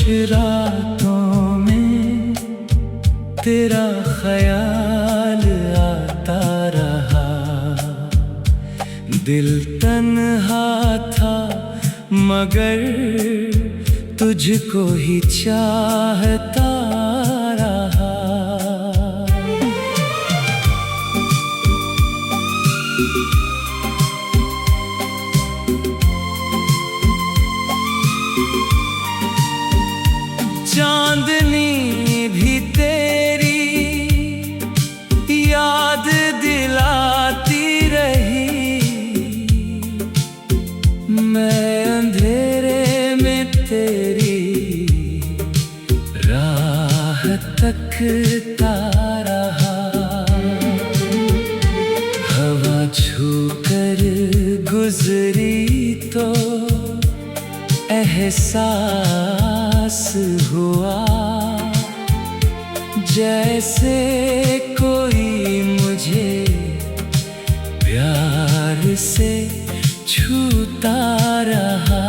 रातों में तेरा ख्याल आता रहा। दिल तन्हा था मगर तुझको ही चाहता रहा। चांदनी भी तेरी याद दिलाती रही। मैं अंधेरे में तेरी राह तकता रहा। हवा छूकर गुजरी तो एहसास हुआ जैसे कोई मुझे प्यार से छूता रहा।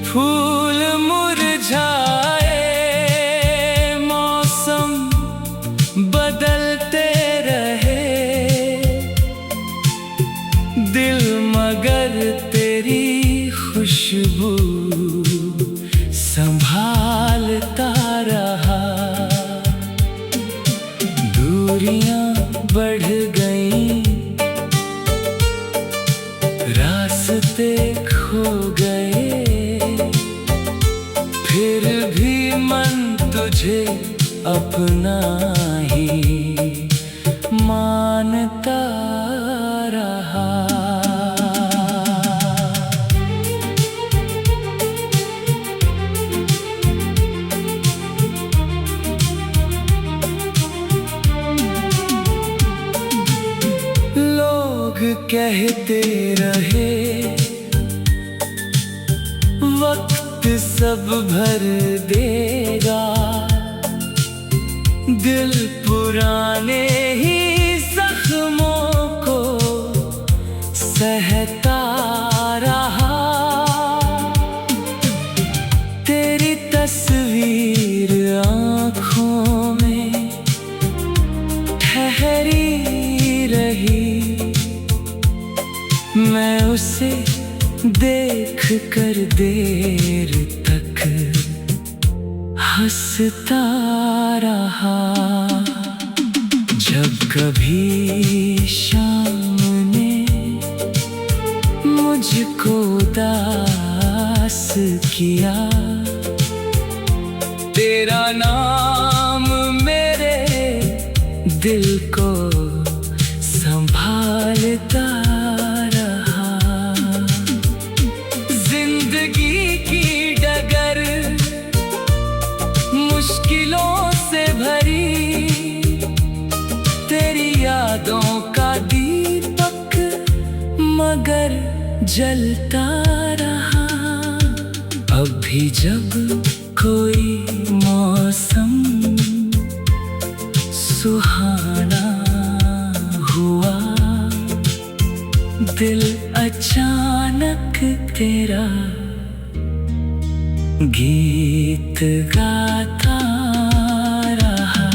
फूल मुरझाए, मौसम बदलते रहे, दिल मगर तेरी खुशबू संभालता रहा। दूरियां बढ़ गईं, रास्ते खो गए, फिर भी मन तुझे अपना ही मानता रहा। लोग कहते रहे वक्त सब भर देगा, दिल पुराने ही जख्मों को सहता रहा। तेरी तस्वीर आँखों में ठहरी रही। मैं उसे देख कर देर तक हंसता रहा। जब कभी शाम ने मुझको उदास किया, तेरा नाम मेरे दिल को संभालता रहा। जिंदगी की डगर मुश्किलों से भरी, तेरी यादों का दीपक मगर जलता रहा। अब भी जब कोई मौसम सुहाना हुआ, दिल अचानक तेरा गीत गाता रहा।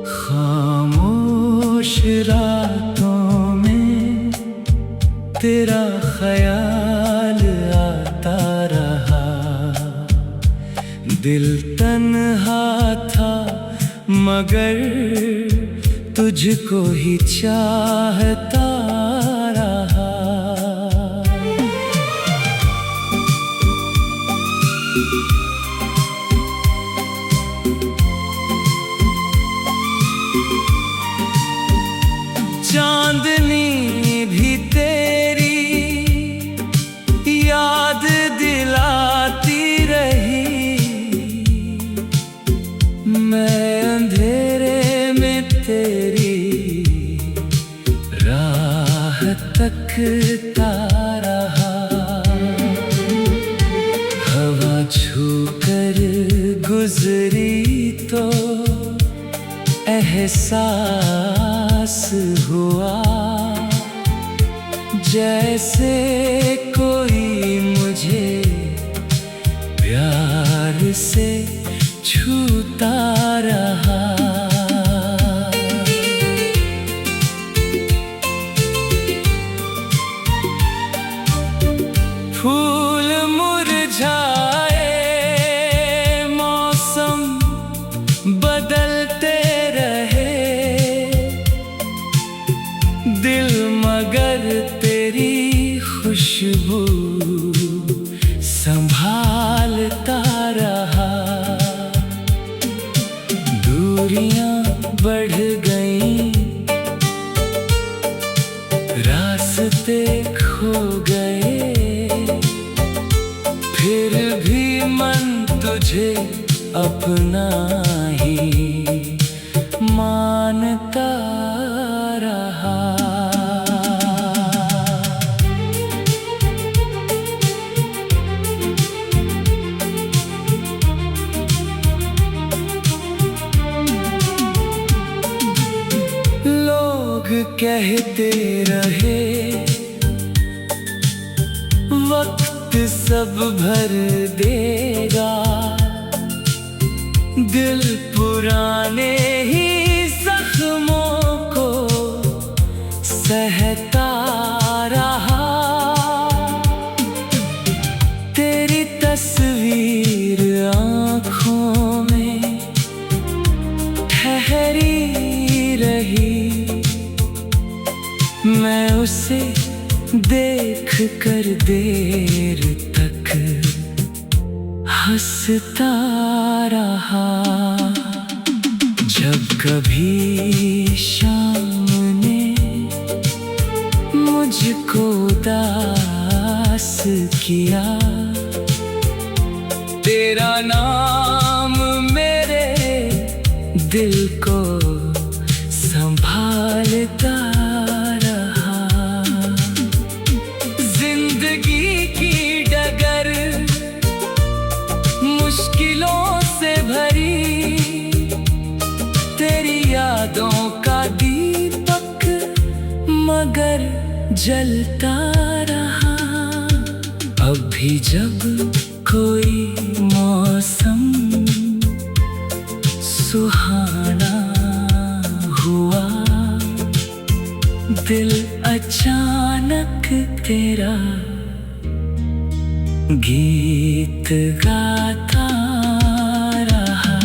खामोश रातों में तेरा ख्याल आता रहा। दिल तन्हा था मगर तुझको ही चाहता रहा। चांदनी भी तेरी याद दिलाती रही। एहसास हुआ, जैसे कोई मुझे प्यार से छूता रहा। फूल मुरझाए, मौसम बदलते रहे, दिल मगर तेरी खुशबू संभालता रहा। दूरियां बढ़ गईं, रास्ते खो गए, फिर भी मन तुझे अपना ही मानता रहा। लोग कहते रहे वक्त सब भर देगा, दिल पुराने ही जख्मों को सहता रहा। तेरी तस्वीर आँखों में ठहरी रही, मैं उसे देख कर देर तक हंसता रहा। जब कभी शाम ने मुझको उदास किया, तेरा नाम मेरे दिल को संभालता रहा। जिंदगी की डगर मुश्किलों से भरी, तेरी यादों का दीपक मगर जलता रहा। अब भी जब कोई मौसम सुहाना हुआ, दिल अचानक तेरा गीत गाता रहा।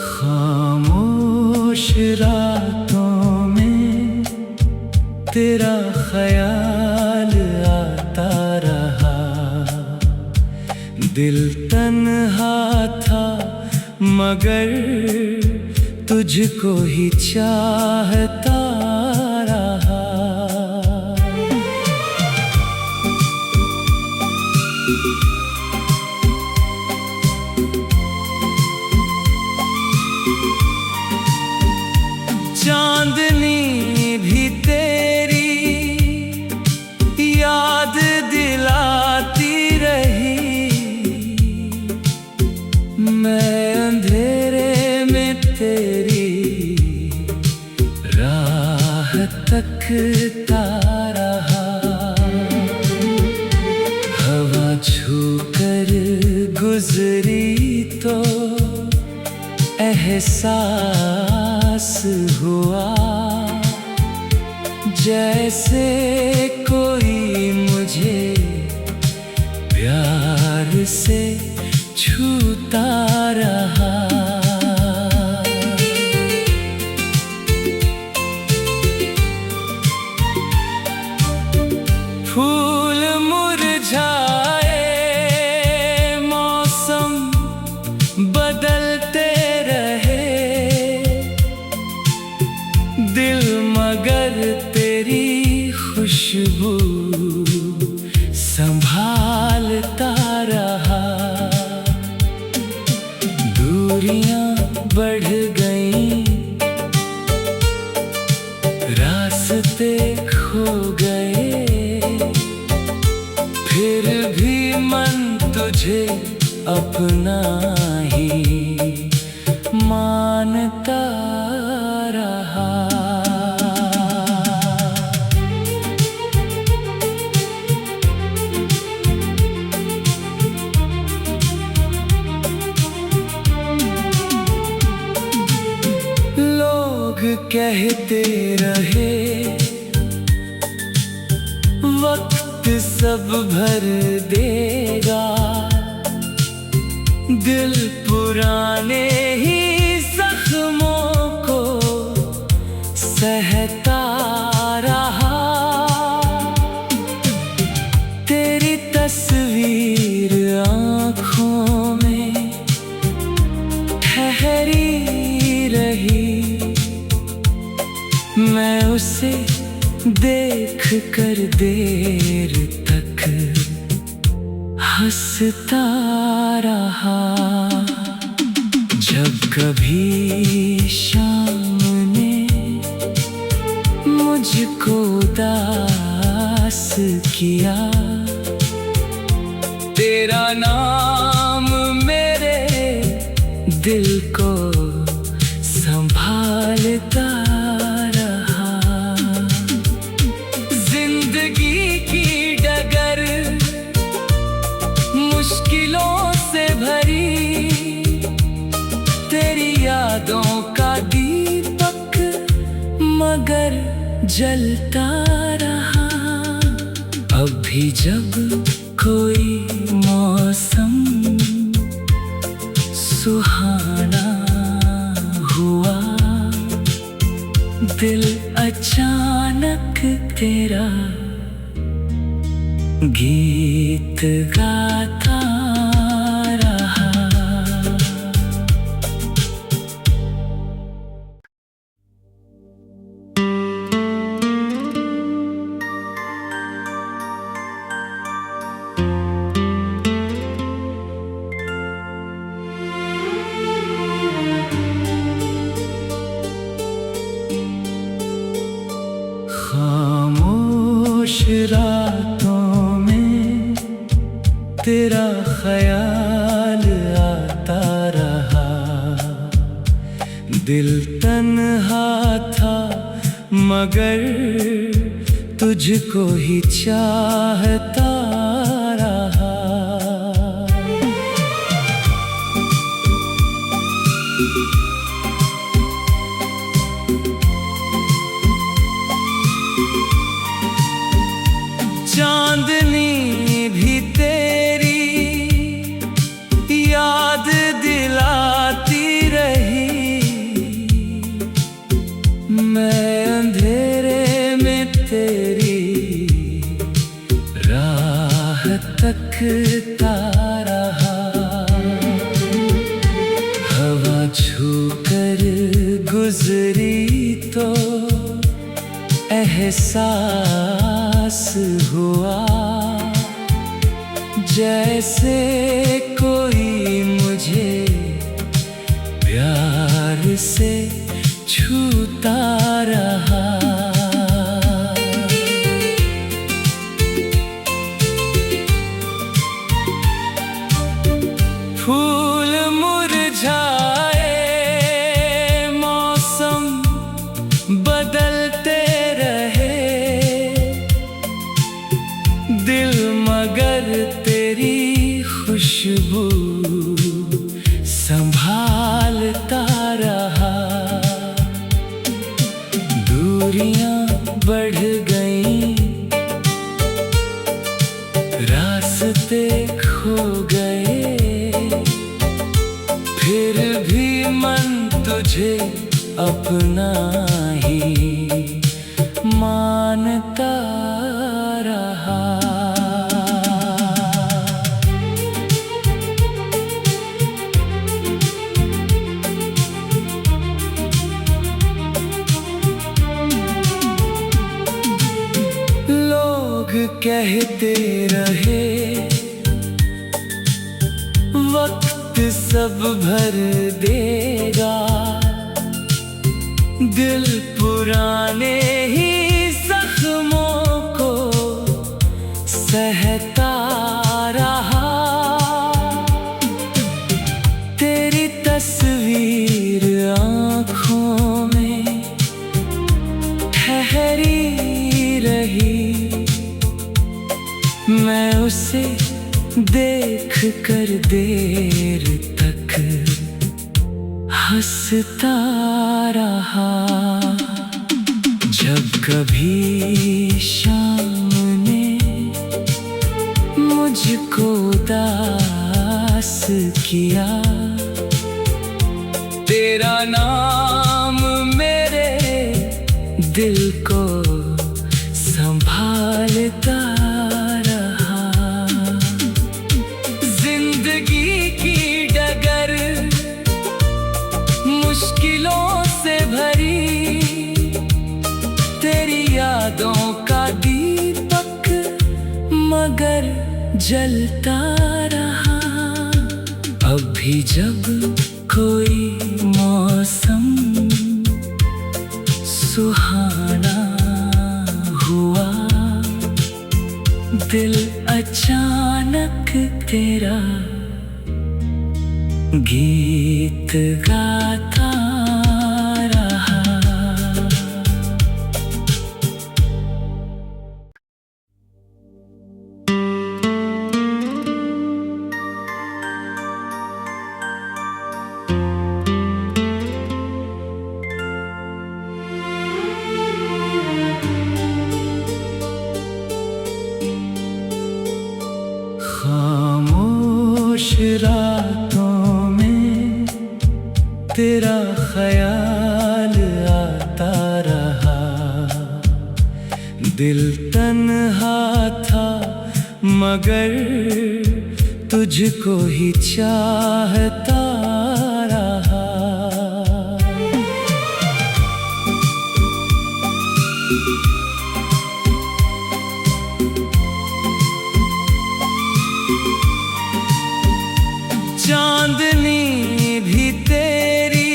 खामोश रातों में तेरा ख्याल आता रहा, दिल तन्हा था मगर तुझको ही चाहता रहा। चांदनी भी तेरी याद दिलाती रही, मैं अंधेरे में तेरी राह तकता रहा। हवा छूकर गुजरी तो एहसास हुआ, जैसे कोई मुझे प्यार से छूता रहा। फूल मुरझाए, मौसम बदलते रहे, दिल मगर तेरी खुशबू संभालता रहा। रास्ते खो गए, फिर भी मन तुझे अपना ही मानता रहा। लोग कहते रहे वक्त सब भर देगा, दिल पुराने ही जख्मों को सहता रहा। तेरी तस्वीर आँखों में ठहरी रही, मैं उसे देख कर देर तक हंसता रहा। जब कभी शाम ने मुझको उदास किया, तेरा नाम मेरे दिल को संभालता रहा। जिंदगी की डगर मुश्किलों से भरी, तेरी यादों का दीपक मगर जलता रहा। अब भी जब कोई मौसम सुहाना हुआ, दिल अचानक तेरा गीत गाता रहा। खामोश रातों में तेरा ख्याल आता रहा, दिल तन्हा था मगर तुझको ही चाहता रहा। चांदनी भी तेरी याद दिलाती रही, मैं अंधेरे में तेरी राह तकता रहा। हवा छूकर गुजरी तो एहसास हुआ, जैसे कोई मुझे प्यार से छूता रहा। फूल मुरझाए, मौसम बदलते रहे, दिल मगर तेरी खुशबू संभालता रहा। दूरियां बढ़ गईं, रास्ते खो गए, फिर भी मन तुझे अपना ही मानता रहा। लोग कहते रहे वक्त सब भर देगा, दिल पुराने ही जख्मों को सहता रहा। तेरी तस्वीर आँखों में ठहरी रही, मैं उसे देख कर देर तक हंसता रहा। जब कभी शाम ने मुझको उदास किया, तेरा नाम मेरे दिल को संभालता रहा। जिंदगी की डगर मुश्किलों से भरी, तेरी यादों का दीपक मगर जलता रहा। अब भी जब कोई मौसम सुहाना हुआ, दिल अचानक तेरा गीत गाता रहा। खामोश रातों में तेरा ख्याल आता रहा। दिल तन्हा था मगर तुझको ही चाहता रहा। चांदनी भी तेरी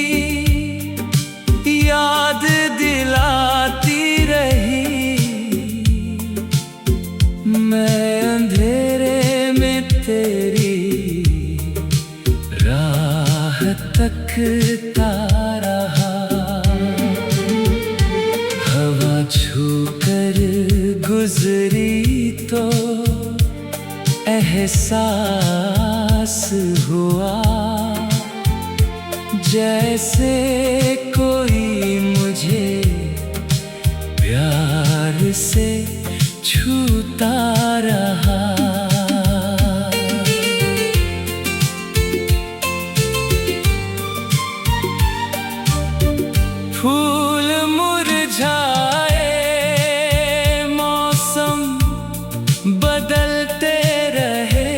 याद दिलाती रही, मैं अंधेरे में तेरी राह तकता रहा। हवा छूकर गुजरी तो एहसास हुआ, जैसे कोई मुझे प्यार से छूता रहा। फूल मुरझाए, मौसम बदलते रहे,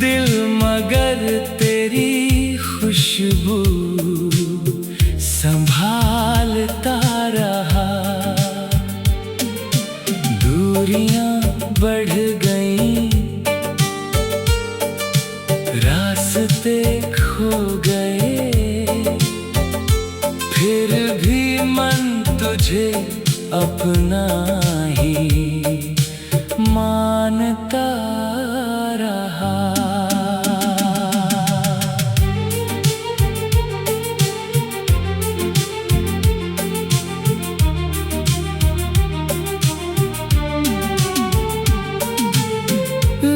दिल मगर तेरी खुशबू संभालता रहा। दूरियां बढ़ गईं, रास्ते खो गए, फिर भी मन तुझे अपना ही मानता रहा।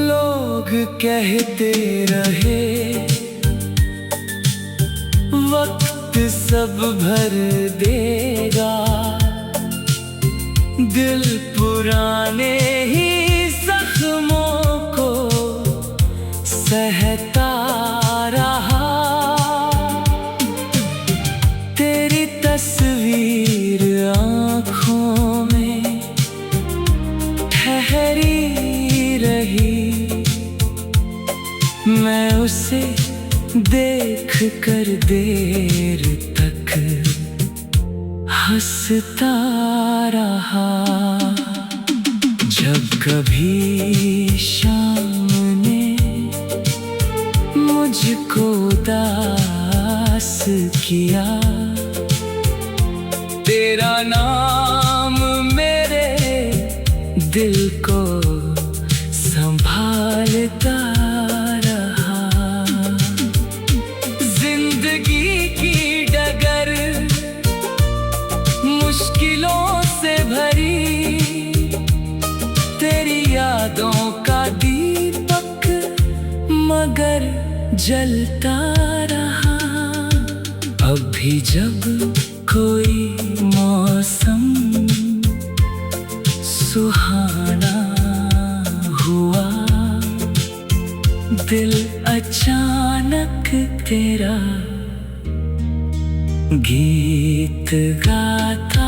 लोग कहते रहे वक्त सब भर देगा, दिल पुराने ही जख्मों को सहता रहा। तेरी तस्वीर आँखों में ठहरी रही, मैं उसे देख कर देर तक हंसता रहा। जब कभी शाम ने मुझको उदास प्रयास किया, तेरा नाम मेरे दिल को संभालता रहा। जिंदगी की डगर मुश्किलों से भरी, तेरी यादों का दीपक मगर जलता रहा। अब भी जब कोई मौसम सुहाना हुआ, दिल अचानक तेरा गीत गाता